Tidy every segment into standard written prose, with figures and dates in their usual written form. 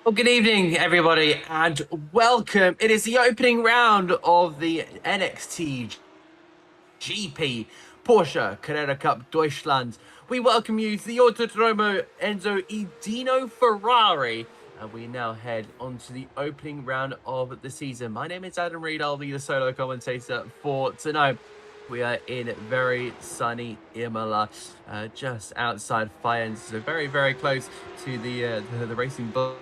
Well, good evening, everybody, and welcome. It is the opening round of the NXTGP Porsche Carrera Cup Deutschland. We welcome you to the Autodromo Enzo Edino Ferrari, and we now head on to the opening round of the season. My name is Adam Reed. I'll be the solo commentator for tonight. We are in very sunny Imola, just outside Faenza, so very, very close to the Racing Bulls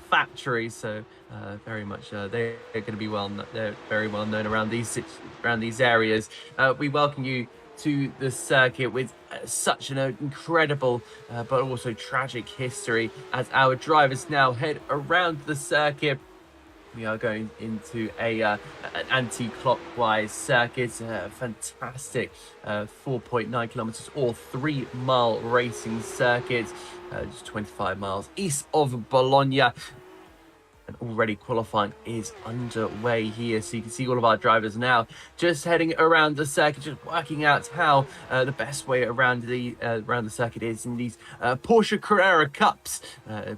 factory. So very much they're going to be they're very well known around these areas. We welcome you to the circuit with such an incredible but also tragic history as our drivers now head around the circuit. We are going into an anti-clockwise circuit, fantastic 4.9 kilometers or 3-mile racing circuit, just 25 miles east of Bologna. And already qualifying is underway here. So you can see all of our drivers now just heading around the circuit, just working out how the best way around the circuit is in these Porsche Carrera Cups.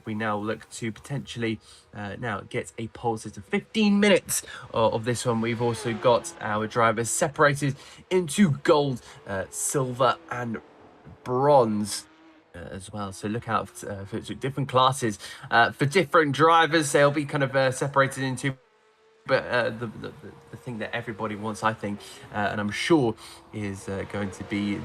We now look to potentially now get a pole sitter. 15 minutes of this one. We've also got our drivers separated into gold, silver, and bronze as well. So look out for different classes for different drivers. They'll be kind of separated into. But the thing that everybody wants, I think, and I'm sure, is going to be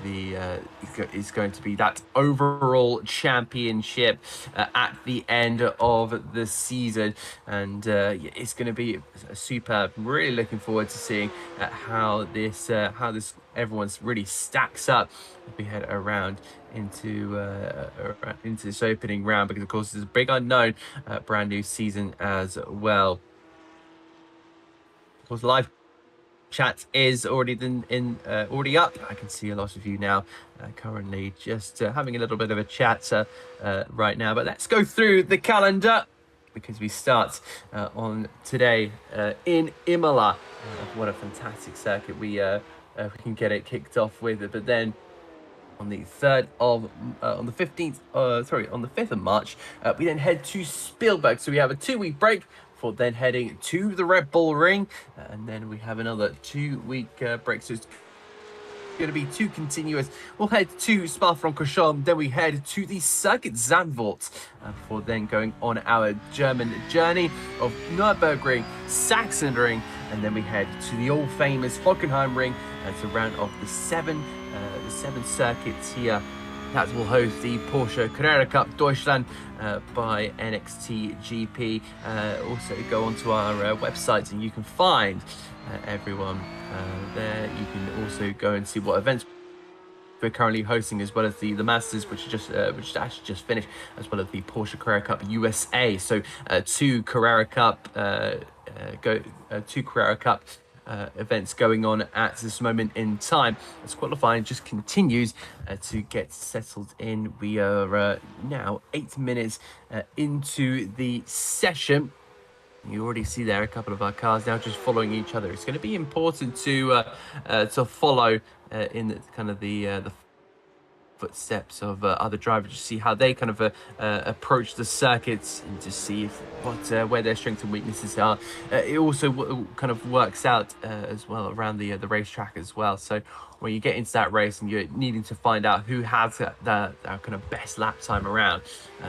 that overall championship at the end of the season, and it's going to be superb. I'm really looking forward to seeing how this everyone's really stacks up as we head around into this opening round, because of course it's a big unknown, brand new season as well. Of course, the live chat is already already up. I can see a lot of you now currently just having a little bit of a chat right now. But let's go through the calendar, because we start on today in Imola. What a fantastic circuit we can get it kicked off with. But then on the 5th of March, we then head to Spielberg. So we have a 2-week break for then heading to the Red Bull Ring, and then we have another 2-week break. So it's going to be 2 continuous. We'll head to Spa-Francorchamps, then we head to the Circuit Zandvoort for then going on our German journey of Nürburgring, Sachsenring, and then we head to the all-famous Hockenheimring to round off the seven circuits here that will host the Porsche Carrera Cup Deutschland by NXTGP. Also go onto our website and you can find everyone there. You can also go and see what events we're currently hosting, as well as the Masters, which actually just finished, as well as the Porsche Carrera Cup USA. So 2 Carrera Cup events going on at this moment in time, as qualifying just continues to get settled in. We are now 8 minutes into the session. You already see there a couple of our cars now just following each other. It's going to be important to follow in the footsteps of other drivers, to see how they kind of approach the circuits, and to see where their strengths and weaknesses are. It also kind of works out as well around the racetrack as well. So when you get into that race and you're needing to find out who has the kind of best lap time around,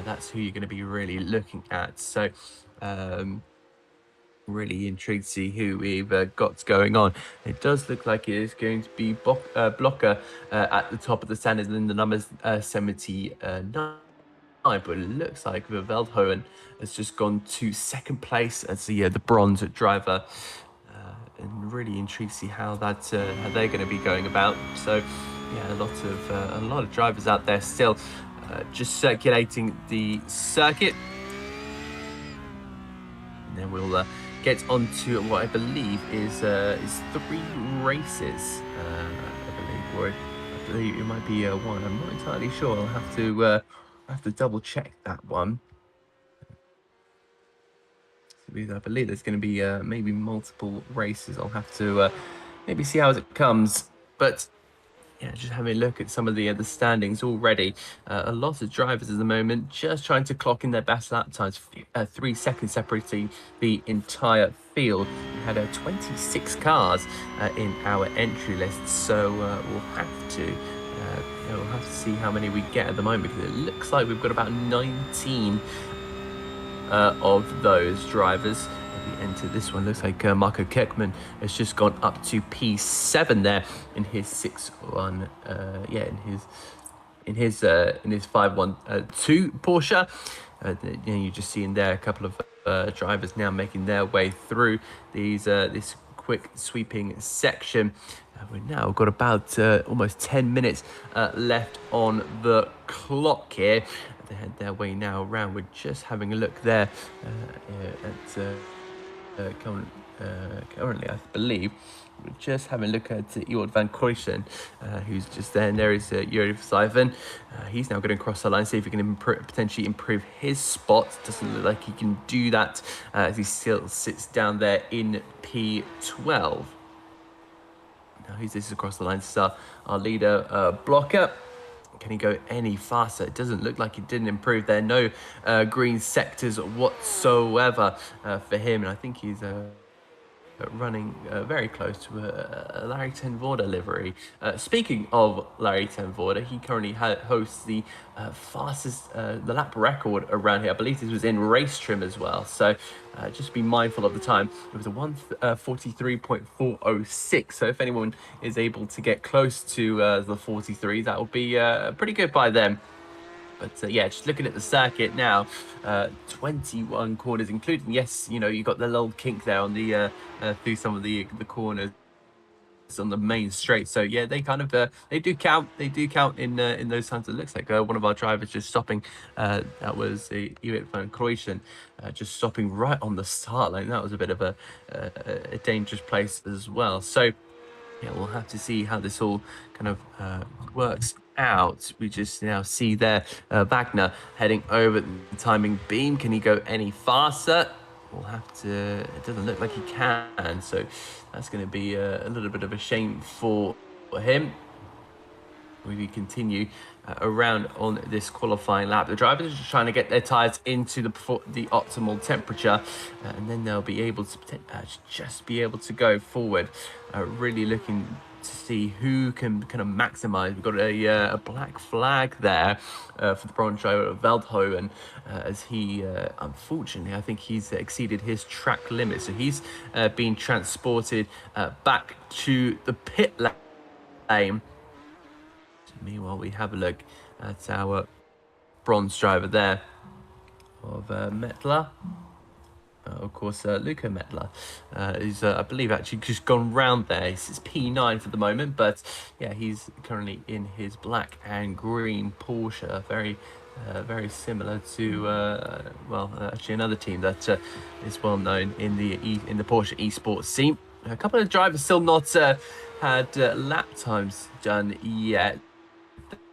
that's who you're going to be really looking at. So really intrigued to see who we've got going on. It does look like it is going to be Blocker at the top of the standings in the numbers 79, but it looks like Veldhoven has just gone to second place as the bronze driver, and really intrigued to see how they're going to be going about. So yeah, a lot of drivers out there still just circulating the circuit, and then we'll get on to what I believe is 3 races. I believe it might be 1. I'm not entirely sure. I'll have to double check that one. I believe there's going to be maybe multiple races. I'll have to maybe see how it comes. But yeah, just having a look at some of the standings already. A lot of drivers at the moment just trying to clock in their best lap times. 3 seconds separating the entire field. We had 26 cars in our entry list, so we'll have to. We'll have to see how many we get at the moment, because it looks like we've got about 19 of those drivers. We enter this one. Looks like Marco Kirkman has just gone up to P7 there in his 6-1. In his 512 Porsche. You're just seeing there a couple of drivers now making their way through these this quick sweeping section. We've now got about almost 10 minutes left on the clock here. They head their way now around. We're just having a look there at currently, I believe. We're just having a look at Ewald van Kooijsen, who's just there, and there is Yuri Sivan. He's now going to cross the line, see if he can potentially improve his spot. Doesn't look like he can do that as he still sits down there in P12. Now who's this across the line? This is our leader, Blocker. Can he go any faster? It doesn't look like he didn't improve there. No green sectors whatsoever for him. And I think he's running very close to a Larry Ten Voorde livery. Speaking of Larry Ten Voorde, he currently hosts the fastest, the lap record around here. I believe this was in race trim as well. So just be mindful of the time. It was a 1:43.406. So if anyone is able to get close to the 43, that will be pretty good by them. But yeah, just looking at the circuit now, 21 corners, including, yes, you know, you got the little kink there on the through some of the corners on the main straight. So yeah, they kind of they do count in those times. It looks like one of our drivers just stopping. That was Ewald van Kooijsen, just stopping right on the start line. That was a bit of a dangerous place as well. So yeah, we'll have to see how this all kind of works out. We just now see there Wagner heading over the timing beam. Can he go any faster? We'll have to. It doesn't look like he can, so that's going to be a little bit of a shame for him. We continue around on this qualifying lap. The drivers are just trying to get their tyres into the optimal temperature, and then they'll be able to just be able to go forward. Really looking to see who can kind of maximize. We've got a black flag there for the bronze driver Veldhoven, as he unfortunately, I think he's exceeded his track limit, so he's been transported back to the pit lane. Meanwhile, we have a look at our bronze driver there of Mettler. Of course, Luca Mettler is, I believe, actually just gone round there. It's P9 for the moment, but yeah, he's currently in his black and green Porsche, very similar to actually another team that is well known in the Porsche esports scene. A couple of drivers still not had lap times done yet.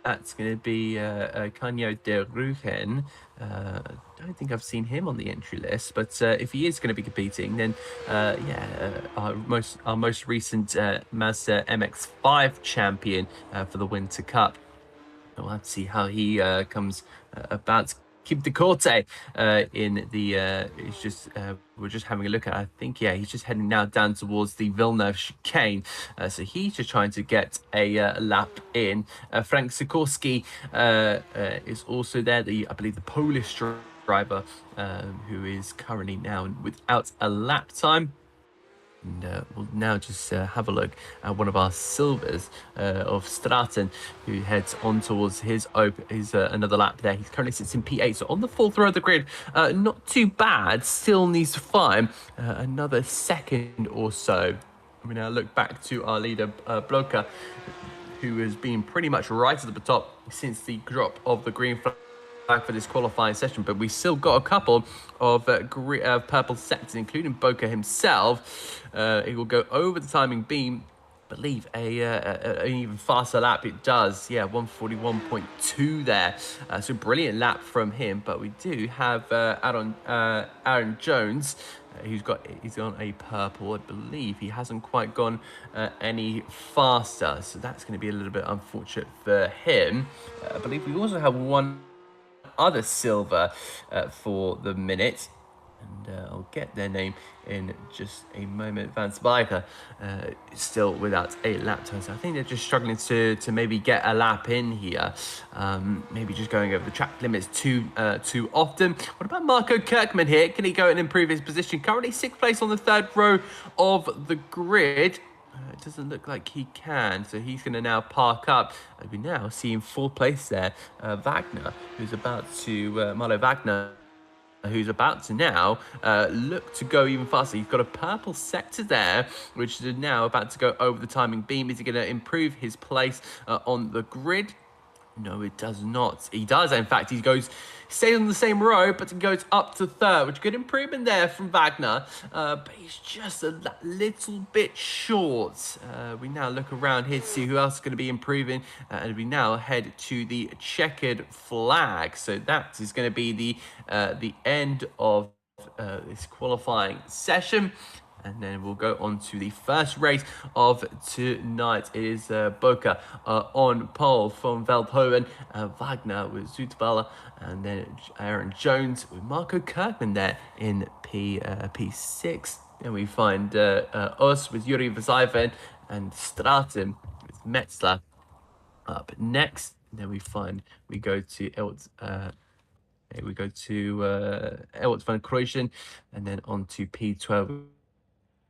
That's going to be Canio de Rugen. I don't think I've seen him on the entry list, but if he is going to be competing, then our most recent Mazda MX-5 champion for the Winter Cup. We'll have to see how he comes about. Keep the Corte in the it's just we're just having a look at. I think he's just heading now down towards the Villeneuve chicane, so he's just trying to get a lap in. Frank Sikorsky is also there, I believe the Polish driver, who is currently now without a lap time. And we'll now just have a look at one of our silvers of Straten, who heads on towards his another lap there. He currently sits in P8, so on the fourth row of the grid. Not too bad. Still needs to find another second or so. We now look back to our leader, Blocker, who has been pretty much right at the top since the drop of the green flag for this qualifying session, but we still got a couple of purple sectors, including Boca himself. He will go over the timing beam. I believe an even faster lap it does. 1:41.2 there. So brilliant lap from him. But we do have Aaron Jones, He's on a purple, I believe. He hasn't quite gone any faster, so that's going to be a little bit unfortunate for him. I believe we also have one other silver for the minute. And I'll get their name in just a moment. Van Spijker still without a lap time. So I think they're just struggling to maybe get a lap in here. Maybe just going over the track limits too often. What about Marco Kirkman here? Can he go and improve his position? Currently 6th place on the 3rd row of the grid. It doesn't look like he can, so he's going to now park up. We now see in 4th place there, Wagner, who's about to, Marlo Wagner, who's about to now look to go even faster. He's got a purple sector there, which is now about to go over the timing beam. Is he going to improve his place on the grid? No, it does not. He does, in fact. He stays on the same row, but he goes up to 3rd, which good improvement there from Wagner. But he's just a little bit short. We now look around here to see who else is going to be improving. And we now head to the checkered flag. So that is going to be the end of this qualifying session. And then we'll go on to the first race of tonight. It is Boca on pole from Veldhoven, Wagner with Zoetweiler, and then Aaron Jones with Marco Kirkman there in P6. Then we find us with Yuri Vazaiven and Stratum with Metzler up next. And then we go to Elwitz van Kruijsen, and then on to P12.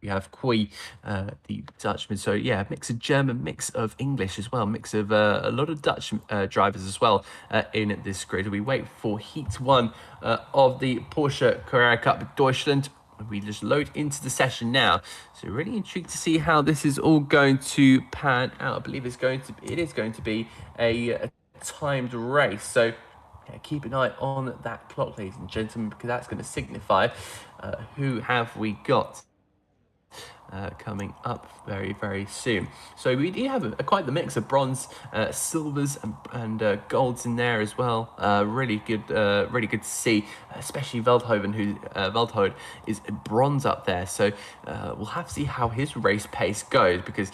We have Koi, the Dutchman. So yeah, mix of German, mix of English as well, mix of a lot of Dutch drivers as well in this grid. We wait for Heat 1 of the Porsche Carrera Cup Deutschland. We just load into the session now. So really intrigued to see how this is all going to pan out. I believe it is going to be a timed race. So yeah, keep an eye on that clock, ladies and gentlemen, because that's going to signify who have we got coming up very, very soon. So we do have quite the mix of bronze, silvers, and golds in there as well. Really good to see, especially Veldhoven is bronze up there. So we'll have to see how his race pace goes, because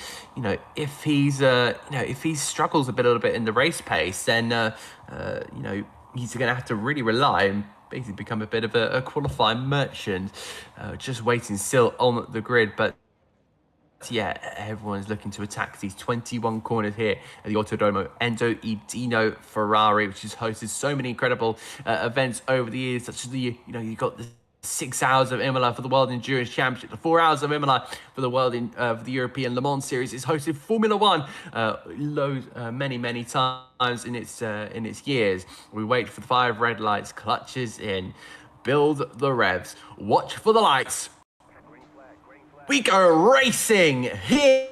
if he struggles a little bit in the race pace, then he's going to have to really rely and basically become a bit of a qualifying merchant, just waiting still on the grid. But yeah, everyone's looking to attack these 21 corners here at the Autodromo Enzo Edino Ferrari, which has hosted so many incredible events over the years, such as you got the 6 hours of Imola for the World Endurance Championship, the 4 hours of Imola for the for the European Le Mans Series. It's hosted Formula One many times in its years. We wait for the 5 red lights, clutches in, build the revs, watch for the lights. We go racing here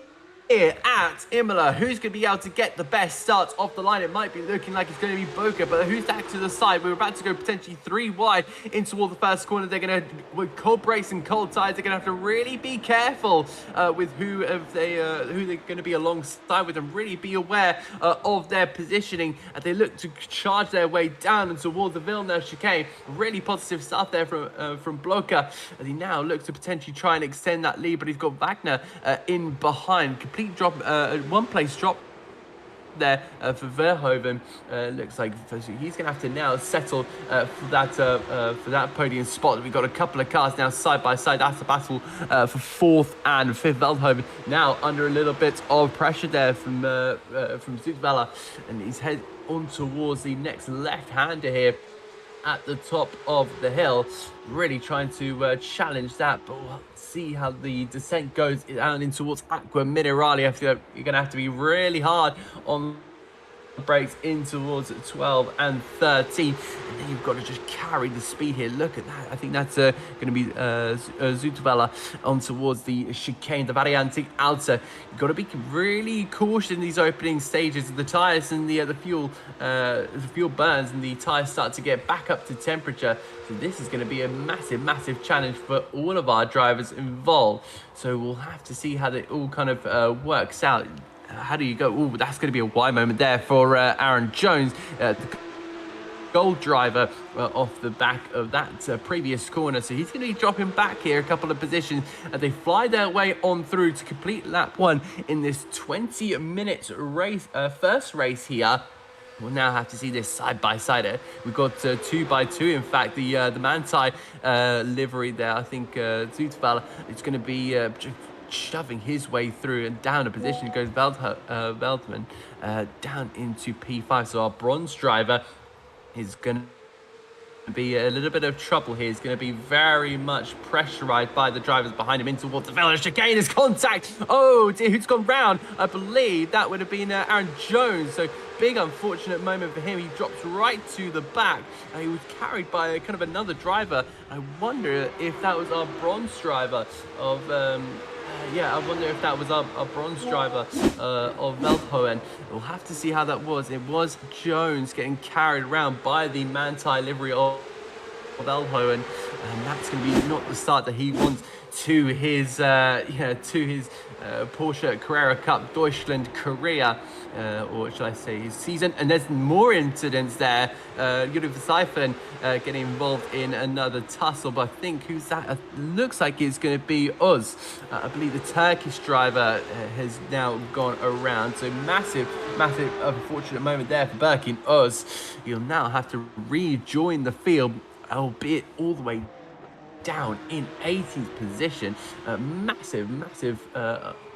at Imola. Who's going to be able to get the best start off the line? It might be looking like it's going to be Boca, but who's that to the side? We're about to go potentially 3 wide into toward the first corner. They're going to, with cold brakes and cold tires, they're going to have to really be careful with who they're going to be alongside with, and really be aware of their positioning as they look to charge their way down and towards the Villeneuve chicane. Really positive stuff there from Blocher, as he now looks to potentially try and extend that lead, but he's got Wagner in behind. Complete drop, 1 place drop there for Verhoeven. Looks like he's going to have to now settle for that podium spot. We've got a couple of cars now side by side. That's the battle for 4th and 5th. Veldhoven now under a little bit of pressure there from Zoetweiler, and he's head on towards the next left-hander here at the top of the hill, really trying to challenge that, but we'll see how the descent goes down in towards Aqua Minerale. You're going to have to be really hard on brakes in towards 12 and 13, and then you've got to just carry the speed here. Look at that. I think that's going to be Zoetweiler on towards the chicane, the Variante Alta. You've got to be really cautious in these opening stages. The tires and the fuel burns, and the tires start to get back up to temperature. So this is going to be a massive challenge for all of our drivers involved. So we'll have to see how it all kind of works out. How do you go? Oh, that's going to be a wide moment there for Aaron Jones. The gold driver off the back of that previous corner. So he's going to be dropping back here a couple of positions as they fly their way on through to complete lap 1 in this 20 minutes race, first race here. We'll now have to see this side by side. We've got 2x2. In fact, the Manti livery there. I think Zutval is going to be shoving his way through and down a position. It goes Veldman down into P5. So our bronze driver is going to be a little bit of trouble here. He's going to be very much pressurized by the drivers behind him in towards the village. Chicane is contact. Oh dear, who's gone round? I believe that would have been Aaron Jones. So big unfortunate moment for him. He drops right to the back. He was carried by kind of another driver. I wonder if that was our bronze driver of I wonder if that was our bronze driver of Veldhoven. We'll have to see how that was. It was Jones getting carried around by the Manti livery of Veldhoven, and that's going to be not the start that he wants to his Porsche Carrera Cup Deutschland career, or should I say his season. And there's more incidents there. Yuri Versifen getting involved in another tussle, but I think who's that? Looks like it's going to be Uz. I believe the Turkish driver has now gone around. So massive unfortunate moment there for Birkin Uz. He'll now have to rejoin the field, albeit all the way down in 18th position. Massive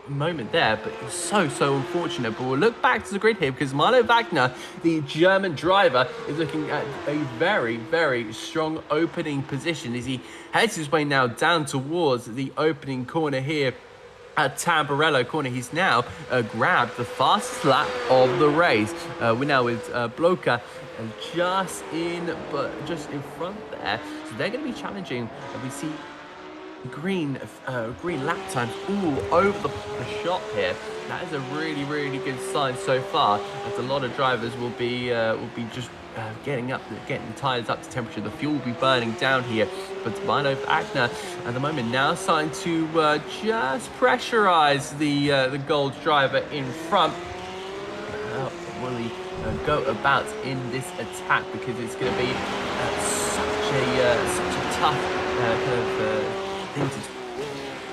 moment there, but it's so unfortunate. But we'll look back to the grid here because Milo Wagner, the German driver, is looking at a very strong opening position as he heads his way now down towards the opening corner here at Tamburello corner. He's now grabbed the fastest lap of the race. We're now with Bloka just in front there. So they're going to be challenging. We see green lap times all over the shop here. That is a really good sign so far, as a lot of drivers will be just getting the tyres up to temperature. The fuel will be burning down here. But Milo Wagner at the moment now starting to just pressurize the gold driver in front. Will he go about in this attack, because it's going to be such a tough thing to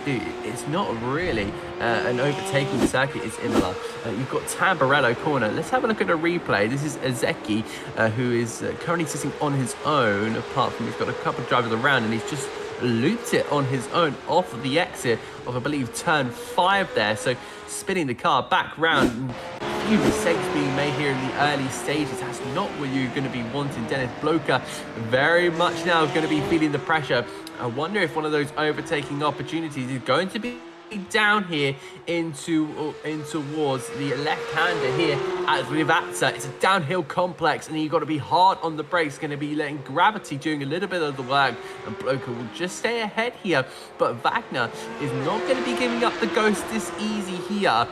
do. It's not really an overtaking circuit. It's Imola. You've got Tamburello corner. Let's have a look at a replay. This is Ezeki, who is currently sitting on his own, apart from he's got a couple of drivers around, and he's just looped it on his own off of the exit of, I believe, turn 5 there. So spinning the car back round. A few mistakes being made here in the early stages. That's not what you're going to be wanting. Dennis Bloka very much now going to be feeling the pressure. I wonder if one of those overtaking opportunities is going to be down here in towards the left-hander here at Rivatsa. It's a downhill complex, and you've got to be hard on the brakes. Going to be letting gravity doing a little bit of the work, and Bloka will just stay ahead here. But Wagner is not going to be giving up the ghost this easy here.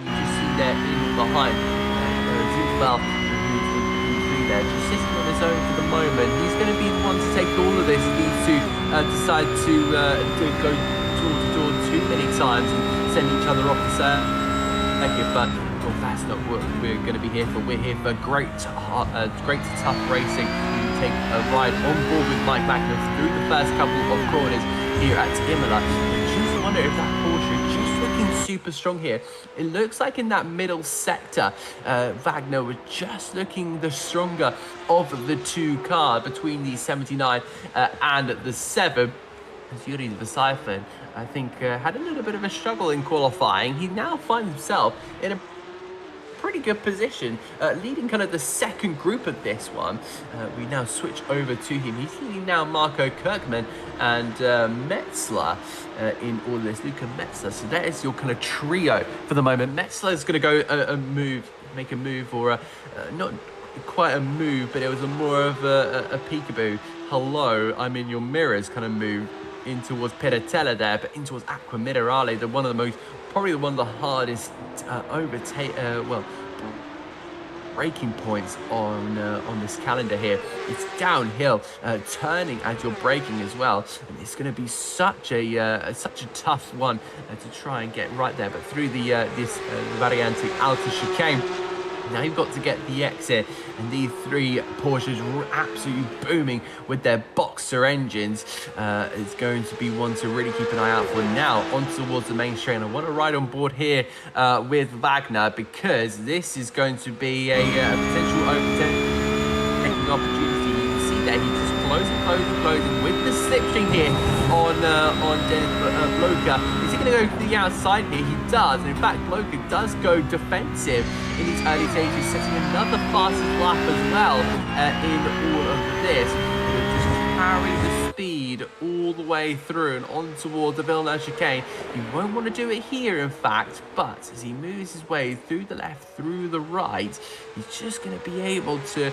You just see there in behind Zutval, who's in there, just sitting on his own for the moment. He's going to be the one to take all of this. He needs to decide to go door too many times and send each other off the circuit, but that's not what we're going to be here for. We're here for great tough racing. You take a ride on board with Mike Wagner through the first couple of corners here at Imola. I just wonder if that Porsche just looking super strong here. It looks like in that middle sector, Wagner was just looking the stronger of the two cars between the 79 and the 7. As Yuri Versifen, I think, had a little bit of a struggle in qualifying. He now finds himself in a pretty good position, leading kind of the second group of this one. We now switch over to him. He's leading now Marco Kirkman and Metzler in all this. Luca Metzler. So that is your kind of trio for the moment. Metzler is going to go make a move, or not quite a move, but it was more of a peekaboo. Hello, I'm in your mirrors kind of move in towards Piratella there, but in towards Acqua Minerale, probably one of the hardest braking points on this calendar here. It's downhill, turning as you're braking as well, and it's going to be such a tough one to try and get right there. But through the this Variante Alta chicane, Now you've got to get the exit, and these three Porsches absolutely booming with their boxer engines is going to be one to really keep an eye out for. Now on towards the main straight. I want to ride on board here with Wagner, because this is going to be a potential overtaking opportunity. You can see that he's just closing with the slipstream here on Dennis Blocher. Is he going to go to the outside here? He does, and in fact Blocher does go defensive in these early stages, setting another fastest lap as well in all of this. He'll just carry the speed all the way through and on toward the Villeneuve chicane. He won't want to do it here, in fact, but as he moves his way through the left, through the right, he's just going to be able to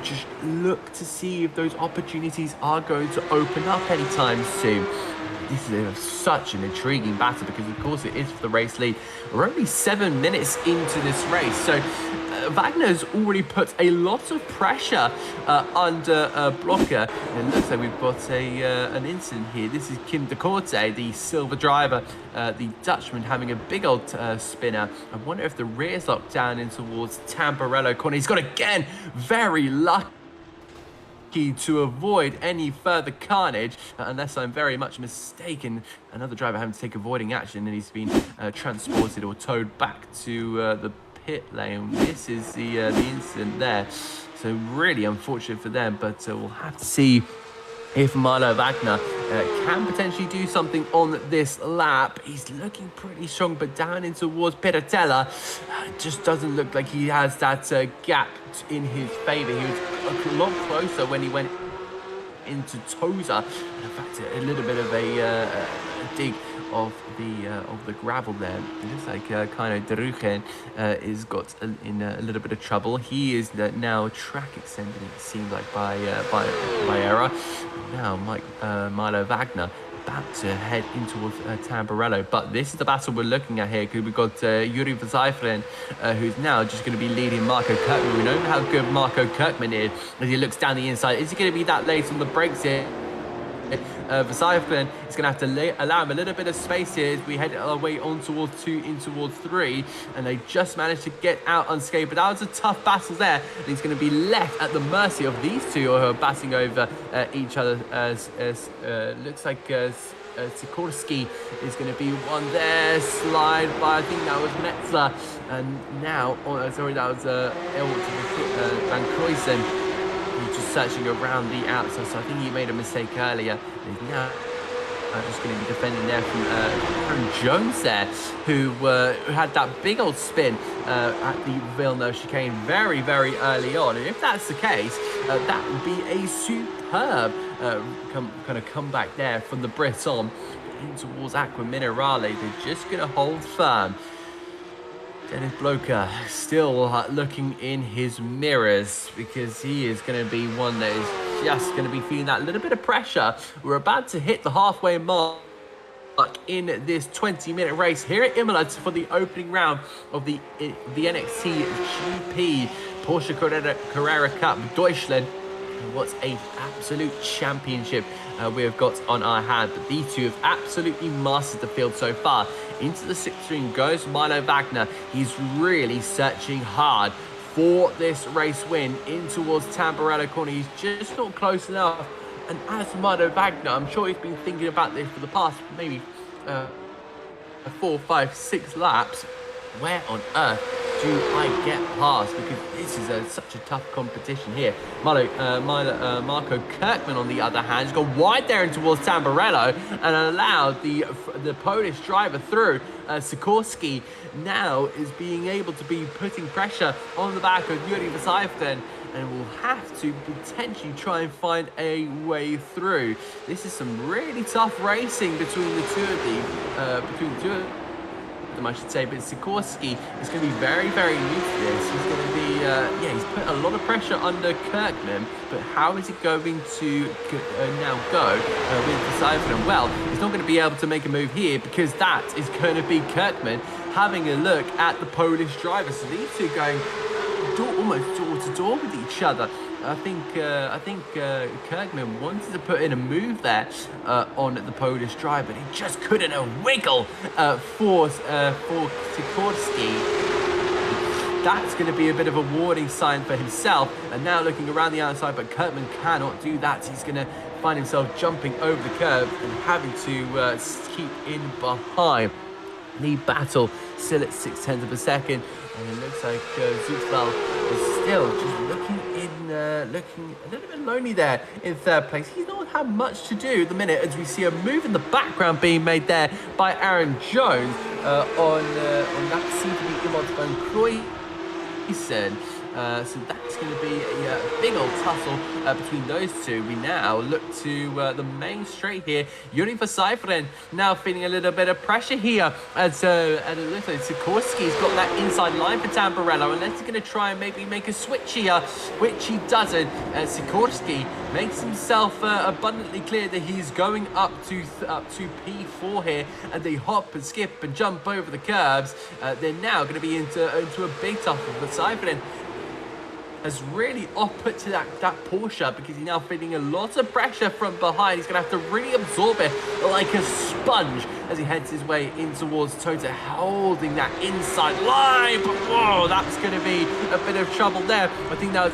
just look to see if those opportunities are going to open up anytime soon. This is such an intriguing battle, because of course it is for the race lead. We're only 7 minutes into this race, so Wagner's already put a lot of pressure under Blocher. And it looks like we've got an incident here. This is Kim de Korte, the silver driver, the Dutchman, having a big old spinner. I wonder if the rear's locked down in towards Tamburello corner. He's got again very lucky to avoid any further carnage, unless I'm very much mistaken. Another driver having to take avoiding action, and he's been transported or towed back to the pit lane. This is the incident there, so really unfortunate for them, but we'll have to see if Milo Wagner can potentially do something on this lap. He's looking pretty strong, but down in towards Piratella, just doesn't look like he has that gap in his favour. He was a lot closer when he went into Toza. In fact, a little bit of a dig of the gravel there. It looks like Kino Deruchen is got in a little bit of trouble. He is now track extended, it seems like, by error. Now Milo Wagner about to head in towards Tamburello, but this is the battle we're looking at here, because we've got Yuri Verzyfren, who's now just going to be leading Marco Kirkman. We know how good Marco Kirkman is as he looks down the inside. Is he going to be that late on the brakes here? Verzyfren is going to have to allow him a little bit of space here as we head our way on towards 2, in towards 3, and they just managed to get out unscathed. But that was a tough battle there, and he's going to be left at the mercy of these two who are battling over each other. Looks like Sikorsky is going to be one there, slide by, I think that was Metzler, and now, sorry, that was Van Kruijsen. He's just searching around the outside, so I think he made a mistake earlier. And he's now just going to be defending there from Aaron Jones there, who had that big old spin at the Villeneuve chicane very, very early on. And if that's the case, that would be a superb kind of comeback there from the Breton in towards Aqua Minerale. They're just going to hold firm. Dennis Blocher still looking in his mirrors, because he is going to be one that is just going to be feeling that little bit of pressure. We're about to hit the halfway mark in this 20-minute race here at Imola for the opening round of the NXTGP Porsche Carrera Cup Deutschland. What an absolute championship we have got on our hand. But these two have absolutely mastered the field so far. Into the 6th goes Milo Wagner. He's really searching hard for this race win in towards Tamburello corner. He's just not close enough. And as for Milo Wagner, I'm sure he's been thinking about this for the past maybe 4, 5, 6 laps. Where on earth do I get past? Because this is such a tough competition here. Marco Kirkman, on the other hand, has gone wide there in towards Tamburello and allowed the Polish driver through. Sikorsky now is being able to be putting pressure on the back of Yuri Verzyfren, and will have to potentially try and find a way through. This is some really tough racing between the two of them, I should say, but Sikorsky is going to be very, very new to this. He's going to be, he's put a lot of pressure under Kirkman, but how is he going to now go with Verzyfren? Well, he's not going to be able to make a move here, because that is going to be Kirkman having a look at the Polish driver. So these two going almost door to door with each other. I think Kirkman wanted to put in a move there on the Polish driver, but he just couldn't wiggle for Sikorsky. that's going to be a bit of a warning sign for himself. And now looking around the outside, but Kurtman cannot do that. He's going to find himself jumping over the curb and having to keep in behind. The battle still at 0.6 of a second, and it looks like Zutphen is still just looking a little bit lonely there in third place. He's not had much to do at the minute, as we see a move in the background being made there by Aaron Jones on that seems to be Imola van Kroijsen. So that's going to be a big old tussle between those two. We now look to the main straight here. Yuri Verseiferen now feeling a little bit of pressure here as it looks like Sikorsky's got that inside line for Tamburello, unless he's going to try and maybe make a switch here, which he doesn't. Sikorsky makes himself abundantly clear that he's going up to P4 here, and they hop and skip and jump over the curbs. They're now going to be into a big tussle. Verseiferen has really off-put to that Porsche, because he's now feeling a lot of pressure from behind. He's going to have to really absorb it like a sponge as he heads his way in towards Tota, holding that inside line. But whoa, that's going to be a bit of trouble there. I think that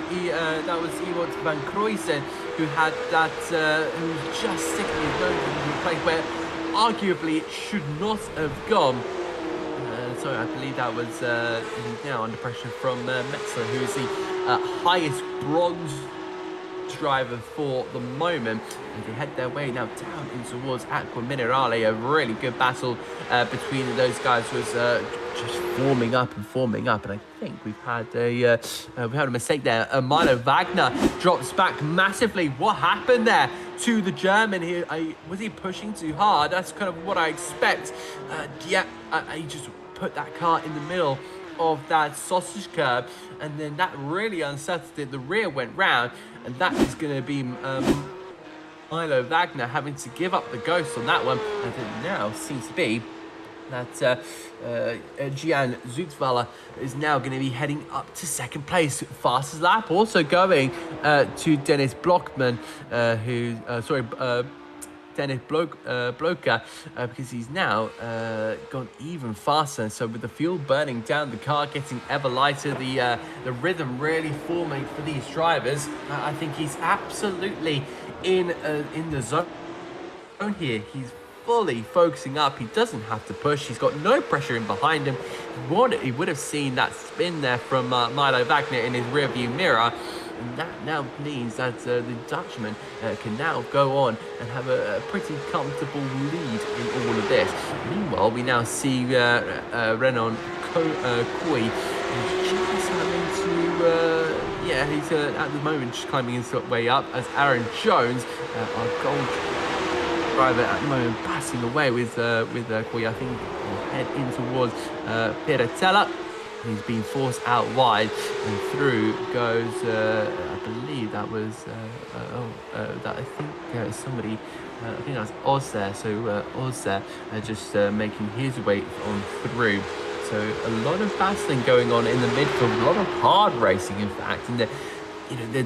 was Imola van Kroijsen who had that, who was just sticking his nose into a place where arguably it should not have gone. So I believe that was he's now under pressure from Metzler, who is the highest bronze driver for the moment. And they head their way now down in towards Acqua Minerale. A really good battle between those guys was just forming up. And I think we've had a mistake there. Milo Wagner drops back massively. What happened there to the German here? Was he pushing too hard? That's kind of what I expect. He just put that car in the middle of that sausage curb, and then that really unsettled it. The rear went round, and that is going to be Milo Wagner having to give up the ghost on that one. And it now seems to be that Gian Zutphen is now going to be heading up to second place. Fastest lap also going to Dennis Blockman, Dennis Bloker, because he's now gone even faster. So with the fuel burning down, the car getting ever lighter, the rhythm really forming for these drivers, I think he's absolutely in the zone here. He's fully focusing up. He doesn't have to push. He's got no pressure in behind him. He would have seen that spin there from Milo Wagner in his rearview mirror. And that now means that the Dutchman can now go on and have a pretty comfortable lead in all of this. Meanwhile, we now see Renan Kooi just having to, he's at the moment just climbing his way up, as Aaron Jones, our gold driver at the moment, passing away with Kooi. I think we'll head in towards Piratella. He's been forced out wide, and through goes, I believe that was, somebody, I think that was Oz there. So Oz there just making his way on through. So a lot of battling going on in the midfield, a lot of hard racing, in fact, and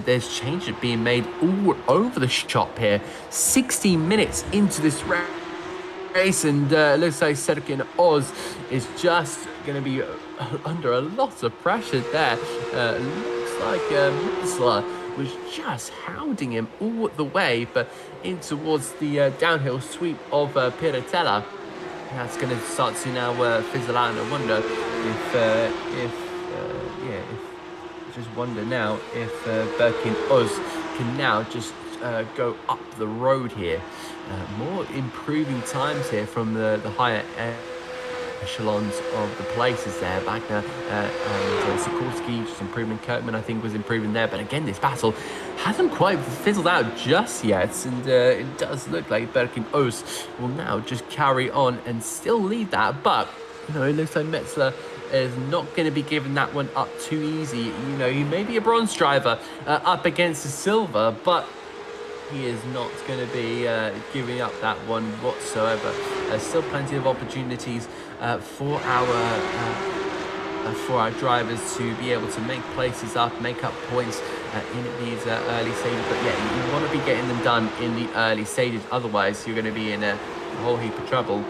there's changes being made all over the shop here. 16 minutes into this race, and it looks like Cedric and Oz is just going to be under a lot of pressure there. Looks like Metzler was just hounding him all the way, but in towards the downhill sweep of Piratella. That's going to start to now fizzle out, and I wonder if Birkin Oz can now just go up the road here. More improving times here from the higher echelons of the places there. Wagner and Sikorsky just improving. Kirkman, I think, was improving there. But again, this battle hasn't quite fizzled out just yet. And it does look like Birkin Oz will now just carry on and still lead that. But, it looks like Metzler is not going to be giving that one up too easy. He may be a bronze driver up against a silver, but he is not going to be giving up that one whatsoever. There's still plenty of opportunities for our drivers to be able to make places up, make up points in these early stages. But yeah, you want to be getting them done in the early stages. Otherwise, you're going to be in a whole heap of trouble.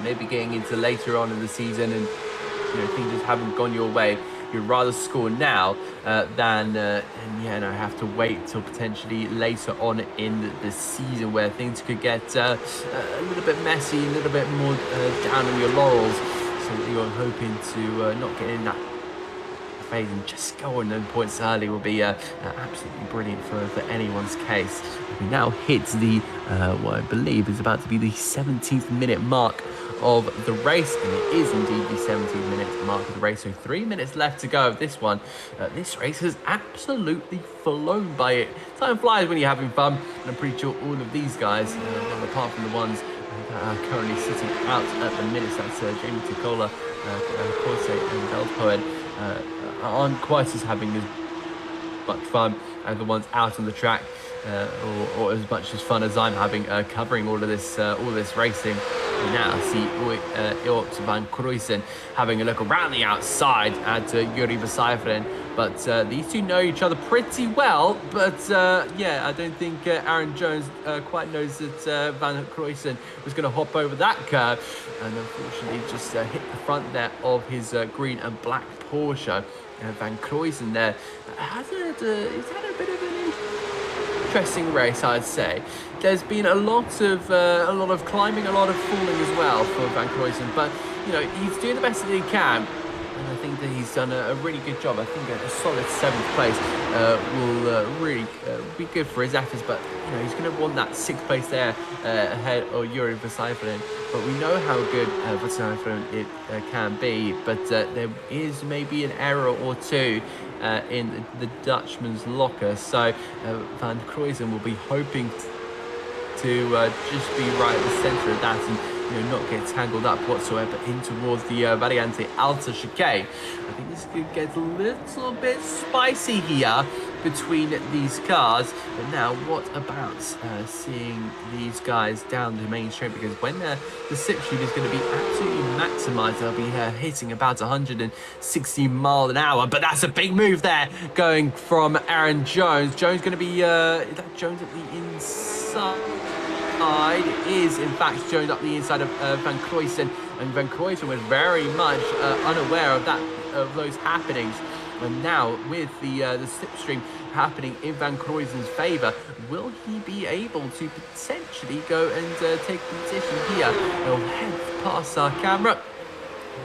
Maybe getting into later on in the season, and things just haven't gone your way. you'd rather score now than have to wait till potentially later on in the season where things could get a little bit messy, a little bit more down on your laurels. So you're hoping to not get in that phase and just scoring them points early will be absolutely brilliant for anyone's case. We now hit the what I believe is about to be the 17th minute mark of the race, and it is indeed the 17th minute mark of the race, so 3 minutes left to go of this one. This race has absolutely flown by it. Time flies when you're having fun, and I'm pretty sure all of these guys, apart from the ones that are currently sitting out at the minute, that's Jamie Ticola, Corse and Belpoen, aren't quite as having as much fun as the ones out on the track, or as much as fun as I'm having covering all of this racing. We now see Ilps van Kruisen having a look around the outside at Yuri Versailles, but these two know each other pretty well. But I don't think Aaron Jones quite knows that Van Kruisen was going to hop over that curve, and unfortunately just hit the front there of his green and black Porsche. Van Kruisen there he's had a bit of an interesting race, I'd say. There's been a lot of climbing, a lot of falling as well for Van Kruisen, but he's doing the best that he can, and I think that he's done a really good job. I think a solid 7th place will really be good for his efforts, but he's going to want that 6th place there ahead of Yuri Versailles. But we know how good Versailles it can be, but there is maybe an error or two in the Dutchman's locker, so Van Kruisen will be hoping to just be right at the centre of that and not get tangled up whatsoever in towards the Variante Alta chicane. I think this could get a little bit spicy here between these cars. But now, what about seeing these guys down the main straight? Because when the slipstream is going to be absolutely maximised, they'll be hitting about 160 miles an hour. But that's a big move there, going from Aaron Jones. Jones going to be is that Jones at the inside? It is in fact Jones up the inside of Van Kruisen, and Van Kruisen was very much unaware of those happenings. And now with the slipstream happening in Van Kruisen's favour, will he be able to potentially go and take position here? He'll head past our camera.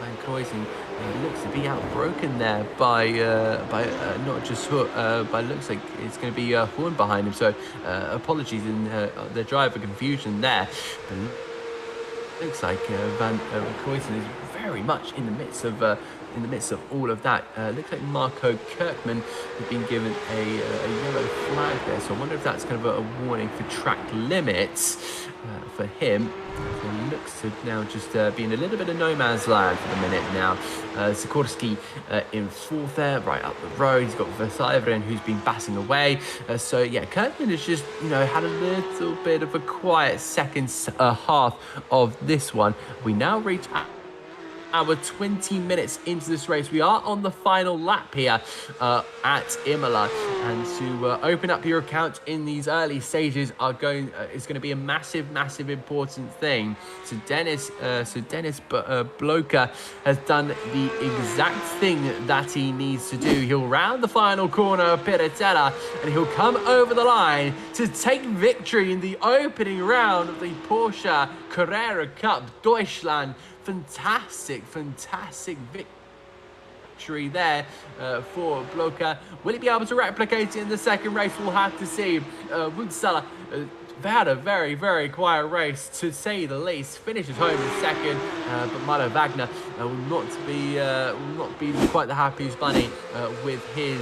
Van Kruisen looks to be outbroken there by not just Hook, but looks like it's going to be Horn behind him. So apologies in the driver confusion there. But looks like Van Kruisen is very much in the midst of all of that. Looks like Marco Kirkman has been given a yellow flag there, so I wonder if that's kind of a warning for track limits for him. It looks to now just be in a little bit of no man's land for the minute now. Sikorsky in 4th there, right up the road. He's got Versailles who's been batting away. So yeah, Kirkman has just had a little bit of a quiet second half of this one. We now reach our 20 minutes into this race. We are on the final lap here at Imola, and to open up your account in these early stages is going to be a massive important thing. So Dennis Bloker has done the exact thing that he needs to do. He'll round the final corner of Piratella, and he'll come over the line to take victory in the opening round of the Porsche Carrera Cup Deutschland. Fantastic victory there for Bloker. Will he be able to replicate it in the second race? We'll have to see. Woodsella had a very quiet race, to say the least. Finishes home in second, but Milo Wagner will not be quite the happiest bunny with his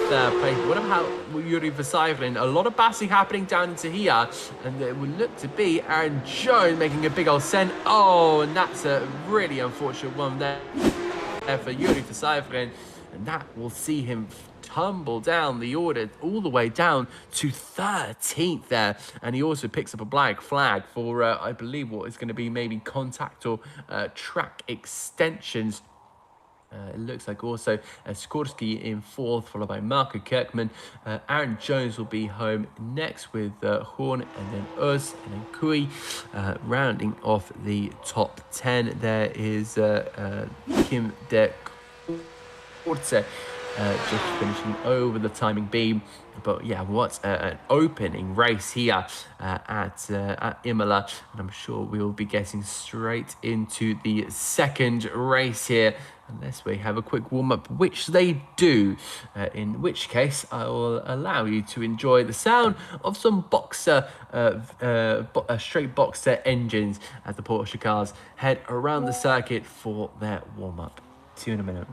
third place. What about Yuri Versailles? A lot of passing happening down into here, and it would look to be Aaron Jones making a big old send. Oh, and that's a really unfortunate one there for Yuri Versailles, and that will see him tumble down the order all the way down to 13th there, and he also picks up a black flag for I believe what is going to be maybe contact or track extensions. It looks like also Sikorsky in 4th, followed by Marco Kirkman. Aaron Jones will be home next with Horn, and then us, and then Kui. Rounding off the top 10, there is Kim De Porsche, just finishing over the timing beam. But yeah, what an opening race here at Imola, and I'm sure we will be getting straight into the second race here, unless we have a quick warm-up, which they do, in which case I will allow you to enjoy the sound of some straight boxer engines as the Porsche cars head around the circuit for their warm-up. See you in a minute.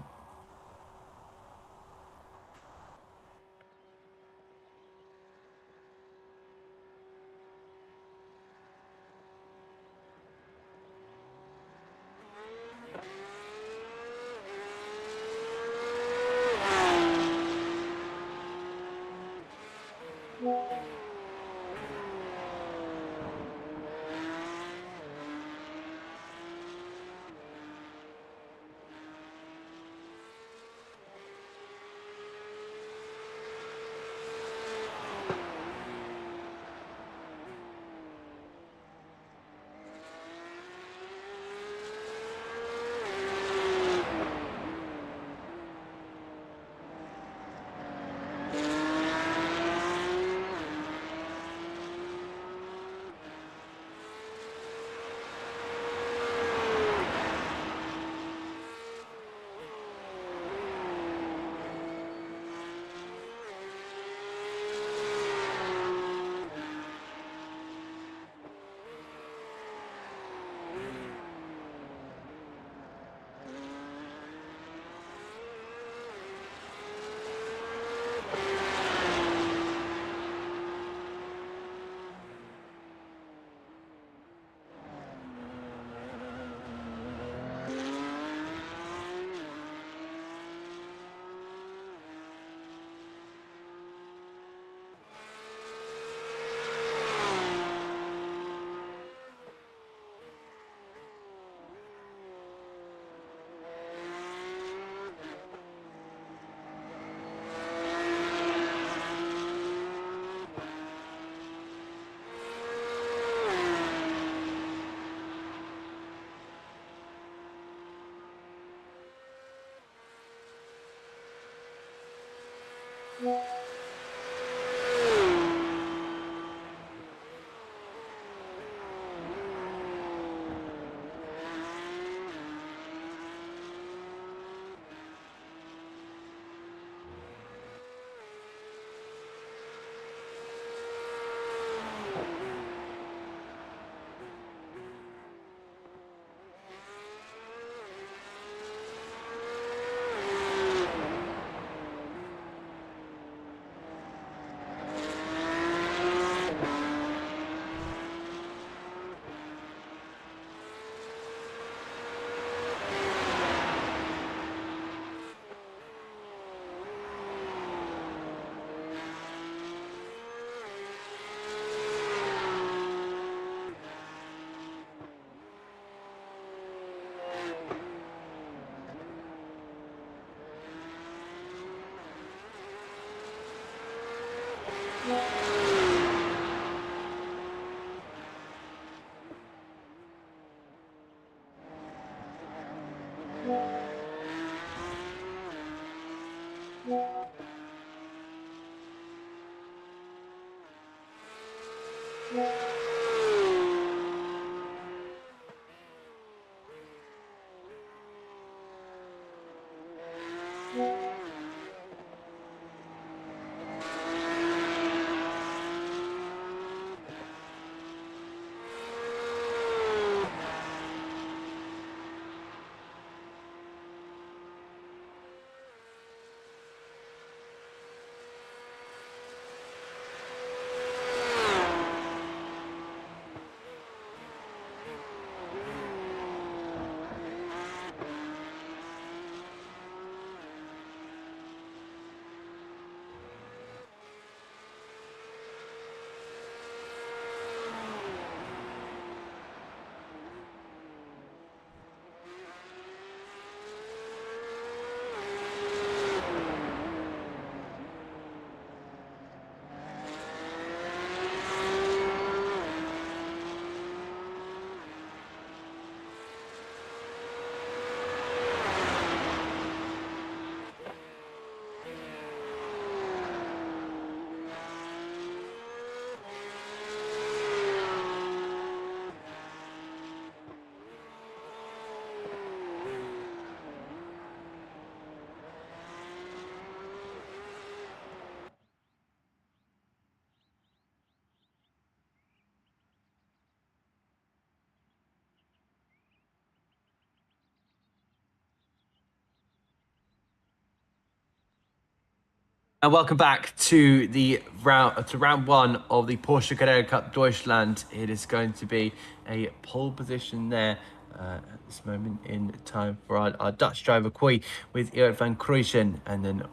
And welcome back to the round one of the Porsche Carrera Cup Deutschland. It is going to be a pole position there at this moment in time for our Dutch driver Kooi with Erik van Kruijsen, and then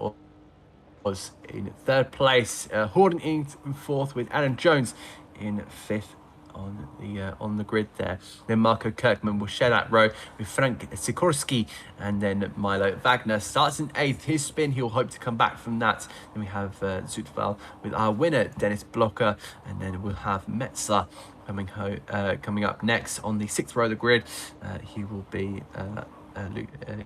was in third place. Horden in fourth with Adam Jones in fifth on the grid there. Then Marco Kirkman will share that row with Frank Sikorski, and then Milo Wagner starts in eighth. His spin, he'll hope to come back from that. Then we have Zoetval with our winner Dennis Blocker, and then we'll have Metzler coming up next on the sixth row of the grid. He will be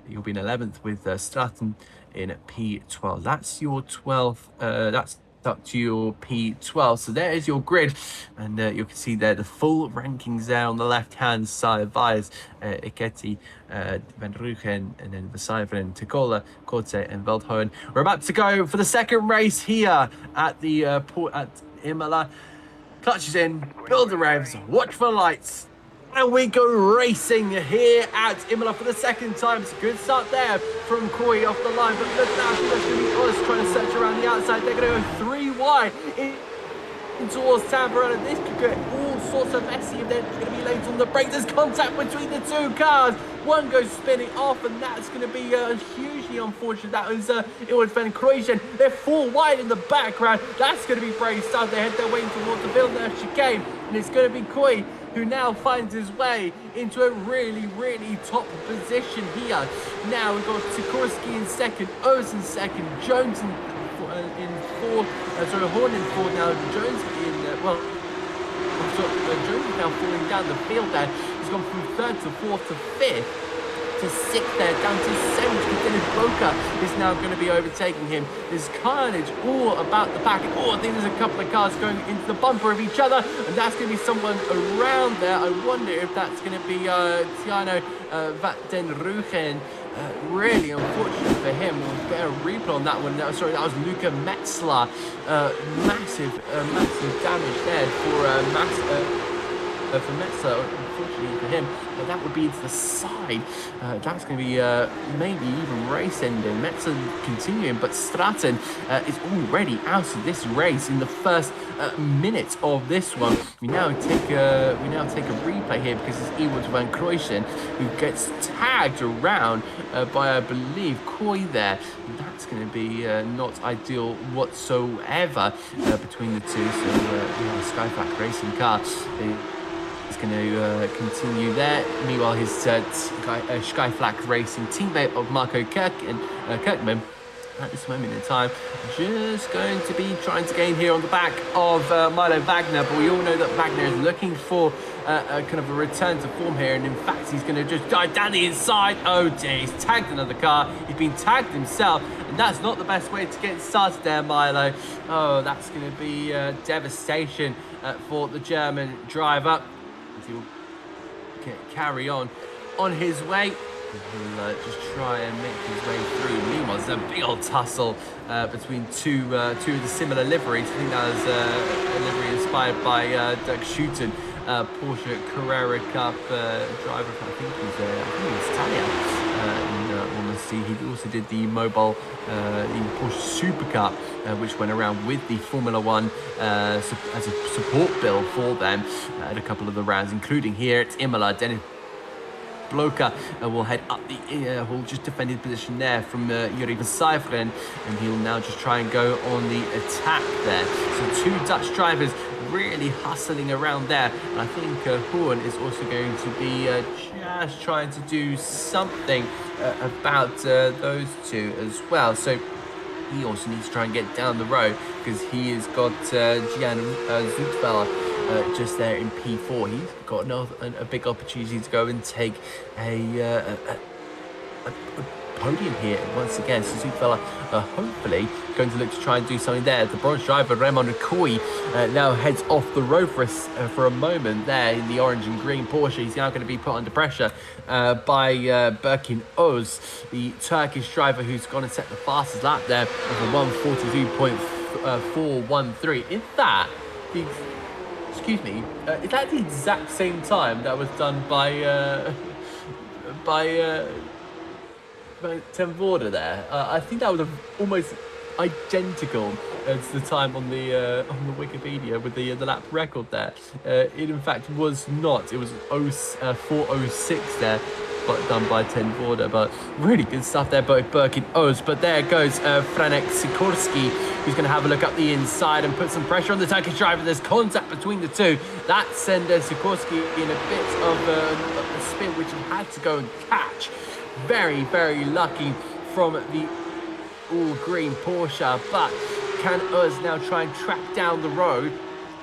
you'll be in 11th with Stratton in P12. That's your 12th. That's up to your P12. So there is your grid, and you can see there the full rankings there on the left-hand side. Vias, Iketi, Van Rugen, and then Versailles, Ticola, Korte, and Veldhoven. We're about to go for the second race here at the at Imola. Clutches in, build the revs, watch for lights. And we go racing here at Imola for the second time. It's a good start there from Kooi off the line, but look now, that's going to be Oz trying to search around the outside. They're going to go 3 wide in towards Tamburello. This could get all sorts of messy if they're going to be late on the brakes. There's contact between the two cars. One goes spinning off, and that's going to be hugely unfortunate. That was Erik van Kruijsen. They're 4 wide in the background. That's going to be brave stuff. They head their way towards the Vilna chicane, and it's going to be Kooi who now finds his way into a really, really top position here. Now we've got Sikorsky in second, Oz in second, Jones in fourth, Horn in fourth. Now Jones in, Jones is now falling down the field there. He's gone from third to fourth to fifth to sixth there, down to seventh. Dennis Blocher is now going to be overtaking him. There's carnage all about the back. Oh, I think there's a couple of cars going into the bumper of each other, and that's going to be someone around there. I wonder if that's going to be Tiano Van Rugen. Really unfortunate for him. We'll get a replay on that one. Sorry, that was Luca Metzler. Massive damage there for Metzler, unfortunately for him. But that would be to the side. That's going to be maybe even race ending. Metzler continuing, but Stratton is already out of this race in the first minute of this one. We now take a replay here because it's Erik van Kruijsen who gets tagged around by, I believe, Kooi there. And that's going to be not ideal whatsoever between the two. So we have a Skyflack racing car. Is going to continue there. Meanwhile, his Skyflack Racing teammate of Marco Kirkman at this moment in time just going to be trying to gain here on the back of Milo Wagner, but we all know that Wagner is looking for a kind of a return to form here, and in fact he's going to just dive down the inside. Oh dear, he's tagged another car. He's been tagged himself, and that's not the best way to get started there, Milo. Oh, that's going to be devastation for the German driver. He'll carry on his way. He'll just try and make his way through. Meanwhile, there's a big old tussle between two of the similar liveries. I think that was a livery inspired by Doug Schuten, Porsche Carrera Cup driver. I think he's Italian. He also did the mobile, the Porsche Super Cup, which went around with the Formula One as a support bill for them at a couple of the rounds, including here at Imola. Dennis Blocher will head up will just defend his position there from Yuri Versailles, and he'll now just try and go on the attack there. So 2 Dutch drivers really hustling around there, and I think Horn is also going to be just trying to do something about those two as well. So he also needs to try and get down the road because he has got Gian Zoetval just there in P4. He's got a big opportunity to go and take a podium here once again. So Zoetval hopefully going to look to try and do something there. The bronze driver Raymond Kooi now heads off the road for a moment there in the orange and green Porsche. He's now going to be put under pressure by Berkin Oz, the Turkish driver who's gone and set the fastest lap there of a 1:42.413. Is that the is that the exact same time that was done by Ten Vorder there? I think that was identical to the time on the Wikipedia with the lap record there. It in fact was not. It was 4:06 there, but done by Ten Border. But really good stuff there, both Burke and Oz. But there goes Franek Sikorski, who's going to have a look up the inside and put some pressure on the Turkish driver. There's contact between the two. That sent Sikorski in a bit of a spin, which he had to go and catch. Very, very lucky from the all-green Porsche, but can Oz now try and track down the road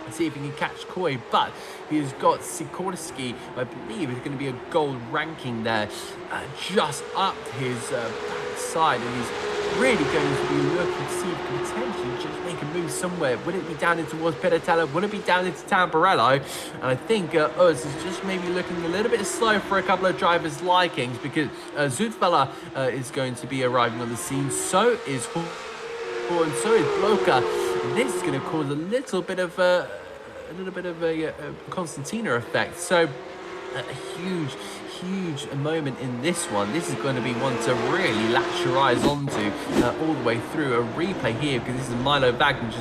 and see if he can catch Koi? But he's got Sikorski, I believe is going to be a gold ranking there, just up his backside, and he's really going to be looking to see if he can potentially just make a move somewhere. Would it be down in towards Piratella? Would it be down into Tamburello? And I think Oz is just maybe looking a little bit slow for a couple of drivers' likings, because Zutfella is going to be arriving on the scene. So is and so is Bloka. This is going to cause a little bit of a Constantina effect. So a huge moment in this one. This is going to be one to really latch your eyes onto all the way through. A replay here, because this is Milo Wagner.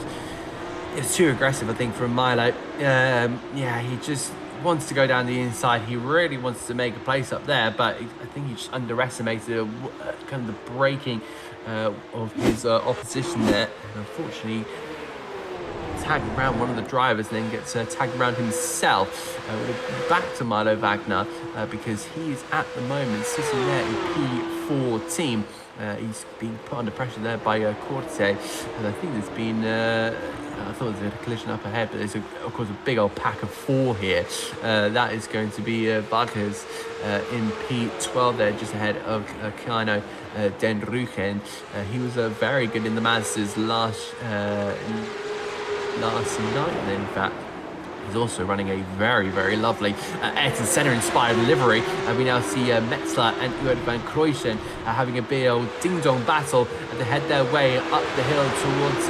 It's too aggressive, I think, from Milo. Yeah, he just wants to go down the inside. He really wants to make a place up there, but I think he just underestimated kind of the braking of his opposition there. And unfortunately, tagged around one of the drivers, and then gets tagged around himself. Back to Milo Wagner, because he's at the moment sitting there in P14. He's being put under pressure there by Corte, and I think there's been I thought there was a collision up ahead, but there's of course a big old pack of 4 here. That is going to be Vargas in P12 there, just ahead of Kino Den Ruchen. He was very good in the Masters last night, in fact. He's also running a very lovely Ayrton Senna inspired livery. We now see Metzler and Uwe van Kruysen having a big old ding-dong battle to head their way up the hill towards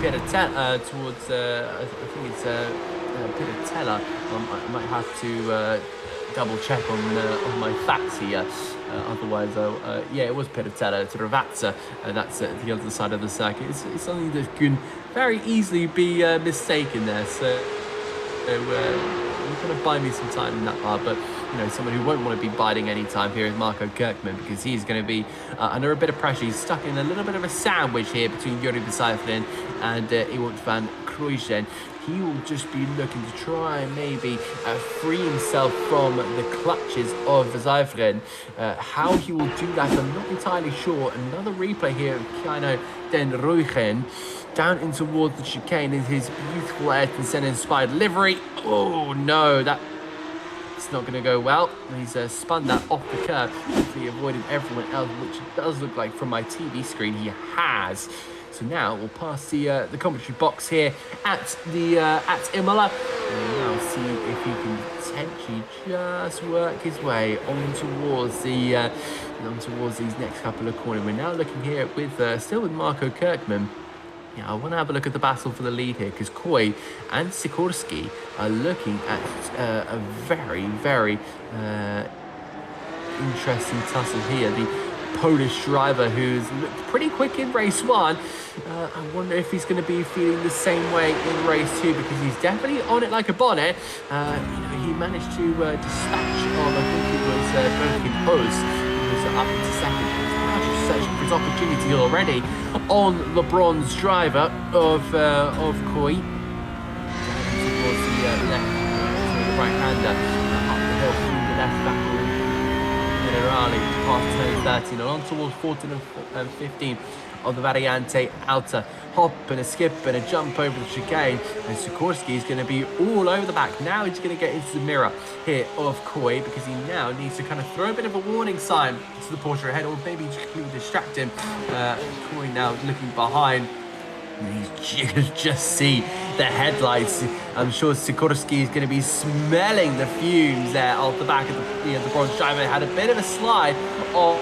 Piratella, towards I think it's Piratella. I might have to double check on my facts here. Otherwise, yeah, it was Piratella to Ravazza, and that's the other side of the circuit. It's something that can very easily be mistaken there. So you're going to buy me some time in that part, but you know, someone who won't want to be biding any time here is Marco Kirkman, because he's going to be under a bit of pressure. He's stuck in a little bit of a sandwich here between Yuri Verzeifelen and Ewald van Kruysen. He will just be looking to try and maybe free himself from the clutches of Verzeifelen. How he will do that, I'm not entirely sure. Another replay here of Kino Den Ruchen. Down in towards the chicane in his beautiful Ayrton Senna inspired livery. Oh no, that's not going to go well. He's spun that off the curb. Hopefully avoided everyone else, which it does look like from my TV screen he has. So now we'll pass the commentary box here at Imola, and we'll now see if he can potentially just work his way on towards these next couple of corners. We're now looking here with still with Marco Kirkman. Yeah, I want to have a look at the battle for the lead here, because Koi and Sikorski are looking at a very interesting tussle here. The Polish driver who's looked pretty quick in race 1. I wonder if he's going to be feeling the same way in race 2, because he's definitely on it like a bonnet. He managed to dispatch of, I think it was Birkin Oz, who was up into second. He's now just searching for his opportunity already on the bronze driver of Koi. Towards the left, the right-hander, up the hill through the left back. Generali past turn 13 and on towards 14 and 15 of the Variante Alta. Hop and a skip and a jump over the chicane, and Sikorski is going to be all over the back. Now he's going to get into the mirror here of Koi, because he now needs to kind of throw a bit of a warning sign to the Porsche ahead, or maybe just completely distract him. Koi now looking behind, and you can just see the headlights. I'm sure Sikorski is going to be smelling the fumes there off the back of the bronze driver. Had a bit of a slide off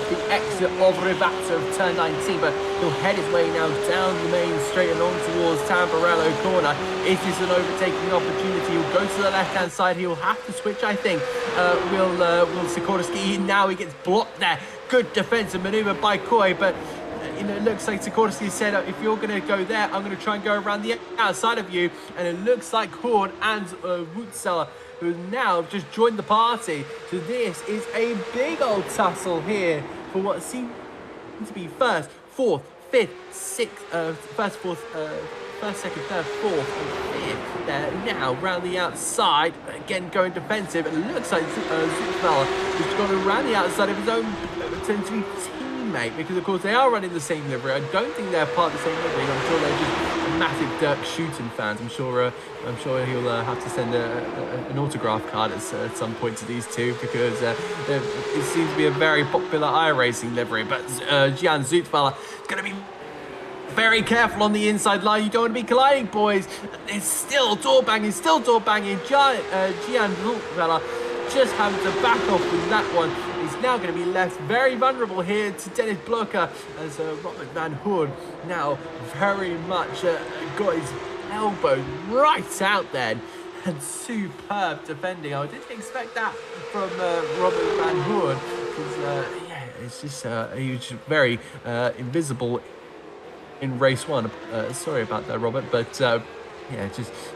the exit of Ravazza of turn 19, but he'll head his way now down the main straight and on towards Tamburello corner. Is this an overtaking opportunity? He'll go to the left-hand side. He'll have to switch, I think. Will Sikorski. Now he gets blocked there. Good defensive maneuver by Koi, but it looks like Sikorsky said, if you're going to go there, I'm going to try and go around the outside of you. And it looks like Horn and Wutzeler, who now just joined the party. So this is a big old tussle here for what seems to be first, fourth, fifth, sixth, first, second, third, fourth, and fifth. They're now round the outside, again going defensive. It looks like Zutzfella has gone around the outside of his own potentially teammate, because of course they are running the same livery. I don't think they're part of the same livery. I'm sure they're just massive Dirk Shooting fans. I'm sure he'll have to send an autograph card at some point to these two, because it seems to be a very popular iRacing livery. But Gian Zutzfella is going to be very careful on the inside line. You don't want to be colliding, boys. It's still door banging. Gian Zutzfella just having to back off with that one. He's now going to be left very vulnerable here to Dennis Blocher, as Robert Van Hoorn now very much got his elbow right out there. And superb defending. I didn't expect that from Robert Van Hoorn, because it's just he was very invisible in race one. Sorry about that, Robert, but just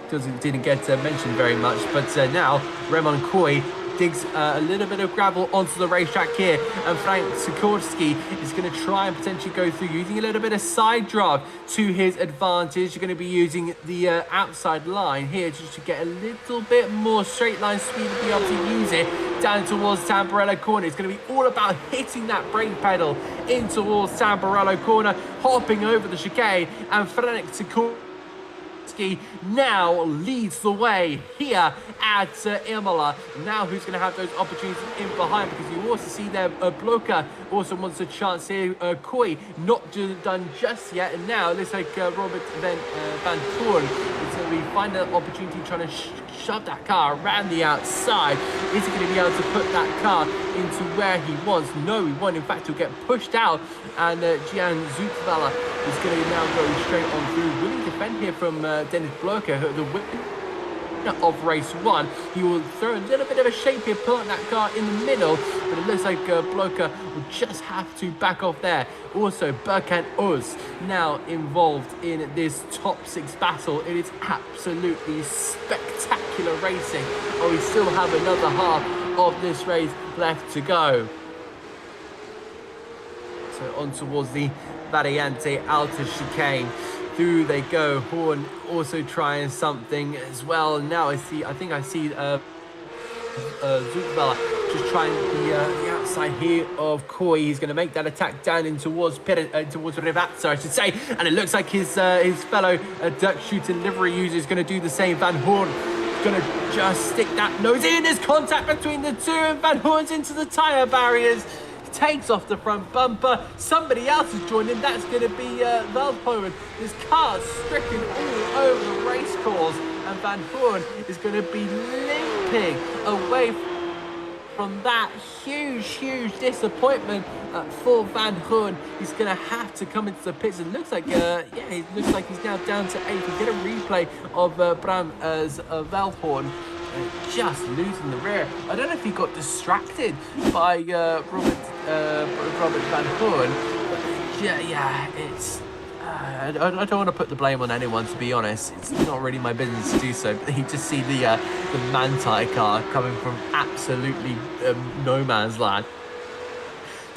didn't get mentioned very much. But now Roman Koy digs a little bit of gravel onto the racetrack here, and Frank Sikorsky is going to try and potentially go through using a little bit of side drive to his advantage. You're going to be using the outside line here just to get a little bit more straight line speed to be able to use it down towards Tamburello corner. It's going to be all about hitting that brake pedal in towards Tamburello corner, hopping over the chicane, and Frank Sikorsky now leads the way here at Imola. Now who's going to have those opportunities in behind, because you also see there Blocher also wants a chance here. Koy not done just yet, and now it looks like Robert Van Hoorn is going to be finding an opportunity trying to shove that car around the outside. Is he going to be able to put that car into where he wants? No, he won't. In fact, he'll get pushed out, and Gian Zutzfella is going to now go straight on through. Will he defend here from Dennis Blocher, the winner of race one? He will throw a little bit of a shape here, pulling that car in the middle, but it looks like Blocher will just have to back off there. Also, Berkan Oz now involved in this top six battle. It is absolutely spectacular racing. Oh, we still have another half of this race left to go. So on towards the Variante Alta chicane. Through they go. Horn also trying something as well. Now I think I see Zutzfella just trying the outside here of Koy. He's going to make that attack down in towards Rivazza, I should say. And it looks like his fellow duck shooter livery user is going to do the same. Van Hoorn is going to just stick that nose in. There's contact between the two, and Van Hoorn's into the tyre barriers. Takes off the front bumper. Somebody else has joined him. That's going to be Velpoen. His car's stricken all over the race course, and Van Hoorn is going to be limping away from that. Huge disappointment for Van Hoorn. He's going to have to come into the pits. It looks like, it looks like he's now down to 8. We get a replay of Bram as Velpoen. Just losing the rear. I don't know if he got distracted by Robert Van Hoorn. It's I don't want to put the blame on anyone, to be honest. It's not really my business to do so. But you just see the Manti car coming from absolutely no man's land,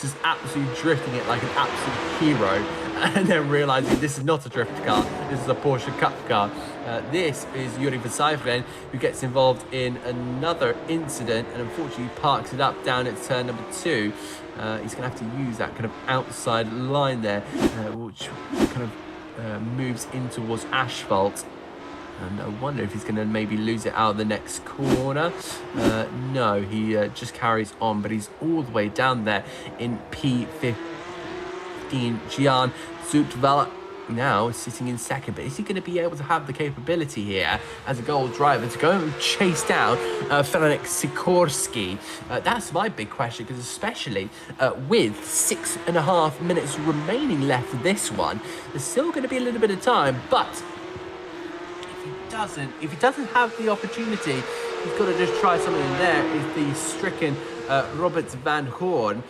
just absolutely drifting it like an absolute hero, and then realizing this is not a drift car, this is a Porsche Cup car. This is Yuri Versailles, who gets involved in another incident and unfortunately parks it up down at turn number 2. He's going to have to use that kind of outside line there, which kind of moves in towards asphalt. And I wonder if he's going to maybe lose it out of the next corner. No, he just carries on, but he's all the way down there in P15. Gian Zutzfella now sitting in second, but is he going to be able to have the capability here as a goal driver to go and chase down Frank Sikorsky? That's my big question, because especially with 6.5 minutes remaining left for this one, there's still going to be a little bit of time, but if he doesn't have the opportunity, he's got to just try something. There is the stricken Robert Van Hoorn,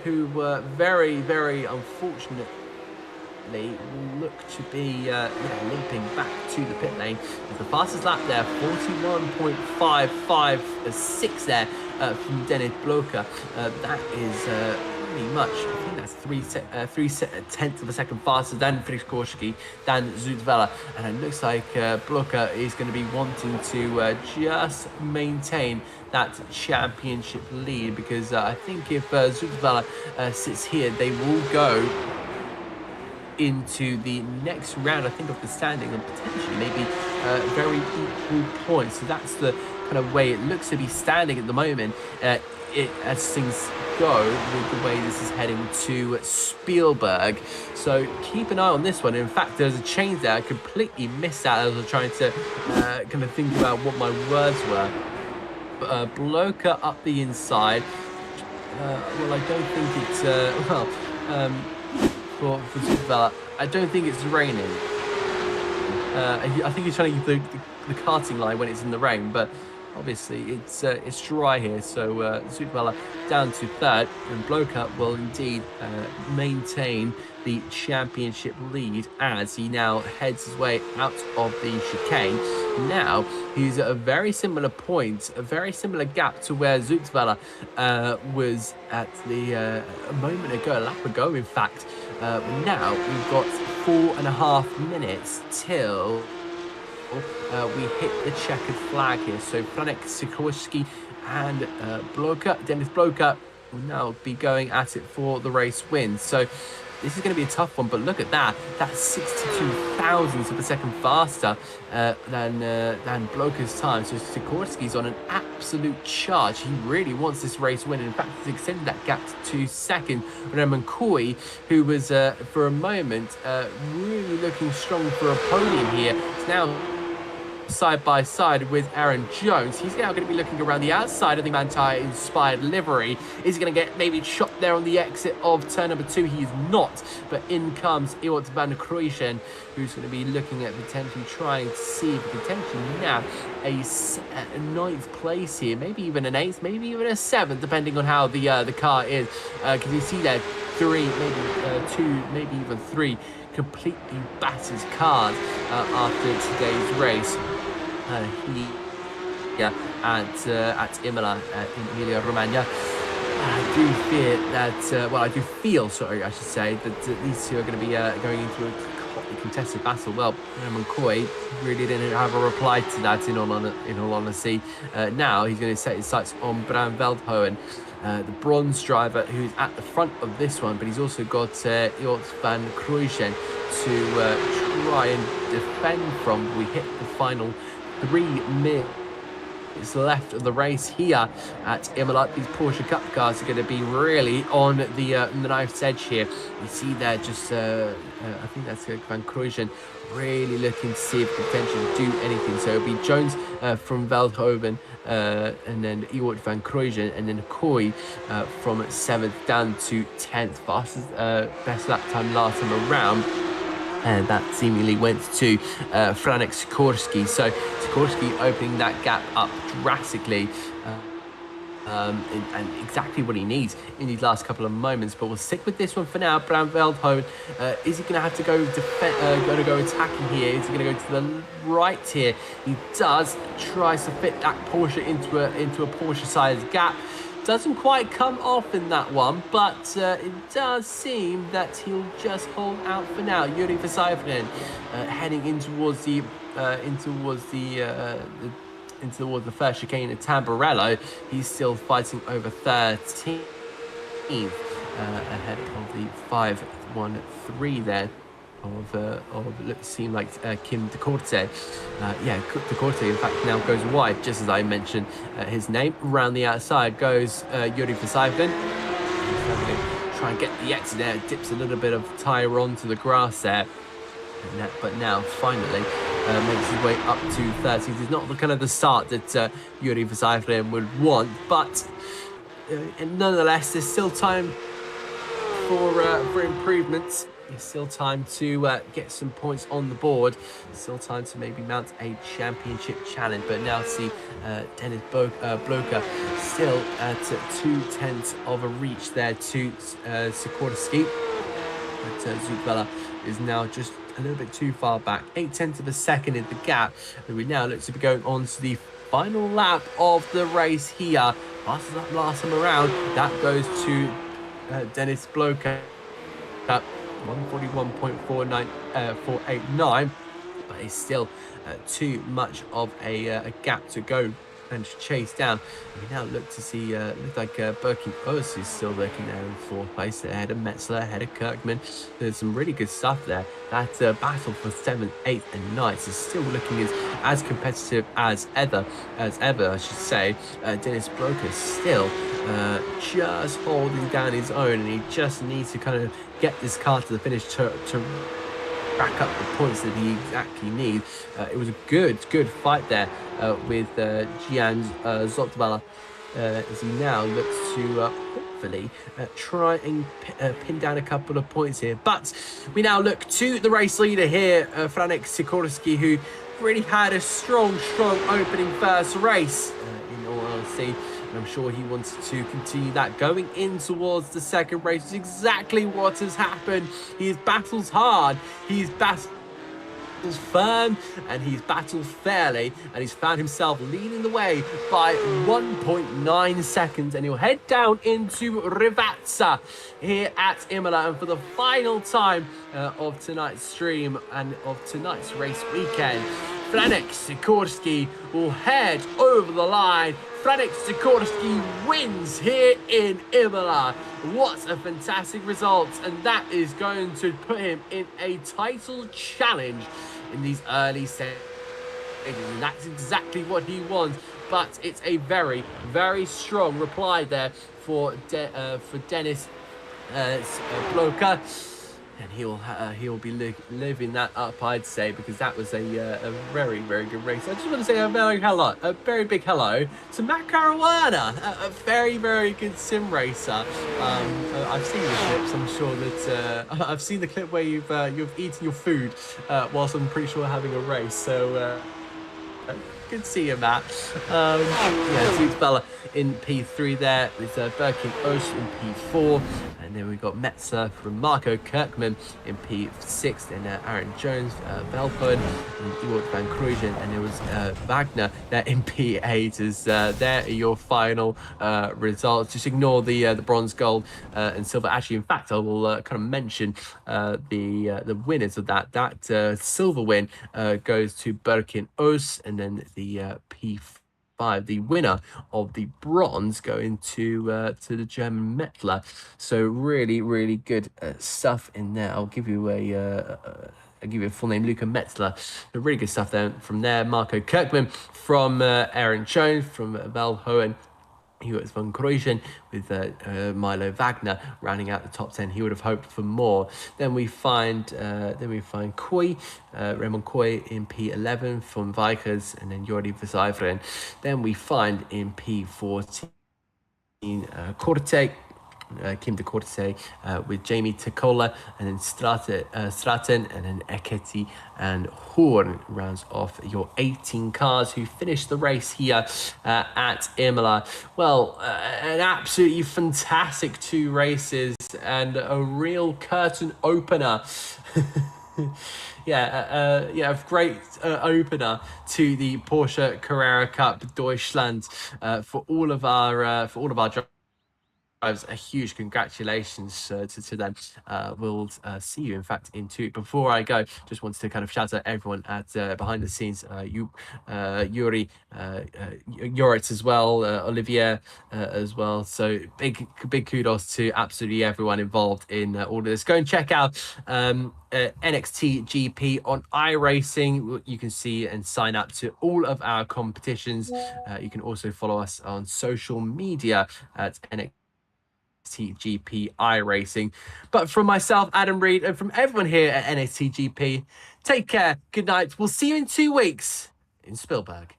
who were very unfortunate currently will look to be limping back to the pit lane. The fastest lap there, 41.556 there from Dennis Blocher. That is pretty much, I think that's 3/10 of a second faster than Sikorsky, than Zutwela. And it looks like Blocher is going to be wanting to just maintain that championship lead, because I think if Zutwela sits here, they will go into the next round, I think, of the standing, and potentially maybe very equal points. So that's the kind of way it looks to be standing at the moment. As things go with the way this is heading to Spielberg. So keep an eye on this one. In fact, there's a change there. I completely missed that as I was trying to kind of think about what my words were. Blocher up the inside. Well, I don't think it's for Zutwela, I don't think it's raining. I think he's trying to use the karting line when it's in the rain, but obviously it's dry here. So Zutwela down to third, and Blocher will indeed maintain the championship lead as he now heads his way out of the chicane. Now he's at a very similar point, a very similar gap to where Zutwela was at a moment ago, a lap ago in fact. Now we've got 4.5 minutes till we hit the checkered flag here. So Franek Sikorsky and Dennis Blocher will now be going at it for the race win. So this is going to be a tough one, but look at that. That's 62 thousandths of a second faster than Blocher's time. So Sikorsky's on an absolute charge. He really wants this race win. In fact, he's extended that gap to second. Roman Koi, who was for a moment really looking strong for a podium here, is now side by side with Aaron Jones. He's now going to be looking around the outside of the Manthey inspired livery. Is he going to get maybe shot there on the exit of turn number 2? He is not, but in comes Ewart van Kruijsen, who's going to be looking at potentially trying to see if he can potentially nab a 9th place here, maybe even an 8th, maybe even a 7th, depending on how the car is. Because you see there 3, maybe 2, maybe even 3 completely battered cars after today's race. At Imola in Emilia-Romagna. I do feel, I should say, that these two are going to be going into a hotly contested battle. Well, Roman Koi really didn't have a reply to that, in all honesty. Now he's going to set his sights on Bram Veldhoven, the bronze driver who's at the front of this one, but he's also got Ewart van Kruijsen to try and defend from. We hit the final 3 minutes left of the race here at Imola. These Porsche Cup cars are going to be really on the knife's edge here. You see there just, I think that's Van Kruijsen really looking to see if he can potentially do anything. So it'll be Jones from Veldhoven, and then Ewart van Kruijsen, and then Koi from 7th down to 10th. Fastest, best lap time last time around. And that seemingly went to Franek Sikorsky. So Sikorsky opening that gap up drastically, and exactly what he needs in these last couple of moments. But we'll stick with this one for now. Bram Veldhoven, is he going to have to go attacking here? Is he going to go to the right here? He does. Tries to fit that Porsche into a Porsche-sized gap. Doesn't quite come off in that one, but it does seem that he'll just hold out for now. Yuri Versailles heading in towards the first chicane at Tamburello. He's still fighting over 13th, ahead of the 5-1-3 there. It seemed like Kim de Corte. De Corte in fact now goes wide, just as I mentioned his name. Around the outside goes Yuri Versailles. Try and get the exit there. Dips a little bit of tyre onto the grass there. But now finally makes his way up to 13th. It's not the kind of the start that Yuri Versailles would want, but nonetheless, there's still time for improvements. There's still time to get some points on the board. Still time to maybe mount a championship challenge. But now see Dennis Blocher still at 2/10 of a reach there to Sikorsky. But Zutwela is now just a little bit too far back. 0.8 of a second in the gap. And we now look to be going on to the final lap of the race here. Passes up last time around. That goes to Dennis Bloker at 141.489, but it's still too much of a gap to go and to chase down. And we now look to see, looks like Birkin Oss is still lurking there in fourth place, ahead of Metzler, ahead of Kirkman. There's some really good stuff there. That battle for 7th, 8th, and 9th is still looking as competitive as ever, I should say. Dennis Broker still just holding down his own, and he just needs to kind of get this car to the finish to rack up the points that he exactly needs. It was a good fight there with Gian Zotvala as he now looks to hopefully try and pin down a couple of points here. But we now look to the race leader here, Franek Sikorski, who really had a strong opening first race, in all honesty. And I'm sure he wants to continue that going in towards the second race. It's exactly what has happened. He battles hard. He's battles firm, and he's battled fairly, and he's found himself leading the way by 1.9 seconds, and he'll head down into Rivazza here at Imola. And for the final time of tonight's stream and of tonight's race weekend, Franek Sikorski will head over the line. Franek Sikorski wins here in Imola. What a fantastic result, and that is going to put him in a title challenge in these early stages, and that's exactly what he wants. But it's a very strong reply there for Dennis Bloker. And he'll be living that up, I'd say, because that was a very good race. I just want to say a very big hello to Matt Caruana, a very good sim racer. I've seen the clips. I'm sure that I've seen the clip where you've eaten your food whilst I'm pretty sure having a race. So good to see you, Matt. Sweet fella in P3 there with Birkin Osh in P4. And then we've got Metzler from Marco Kirkman in P6, then Aaron Jones, Velpoen, and Ewart van Kruijsen, and there was Wagner there in P8. As there are your final results. Just ignore the bronze, gold, and silver. Actually, in fact, I will kind of mention the winners of that. That silver win goes to Birkin Oss, and then the P5. The winner of the bronze going to the German Mettler. So really good stuff in there. I'll give you a full name, Luca Metzler. Really good stuff there from there. Marco Kirkman from Aaron Jones from Velhoen. Ewart van Kruijsen with Milo Wagner rounding out the top 10. He would have hoped for more. Then we find Koy, Raymond Koy in P11 from Vikers, and then Jordi Verzijveren. Then we find in P14 Korte, Kim de Corte with Jamie Tekola, and then Straten, and then Eketi and Horn rounds off your 18 cars who finished the race here at Imola. Well, an absolutely fantastic 2 races and a real curtain opener. A great opener to the Porsche Carrera Cup Deutschland for all of our drivers. A huge congratulations to them. We'll see you, in fact, in 2. Before I go, just wanted to kind of shout out everyone at behind the scenes, Yuri, Yoritz as well, Olivier as well. So big kudos to absolutely everyone involved in all of this. Go and check out NXTGP on iRacing. You can see and sign up to all of our competitions. You can also follow us on social media at NXTGP iRacing. But from myself, Adam Reed, and from everyone here at NXTGP, take care, good night. We'll see you in 2 weeks in Spielberg.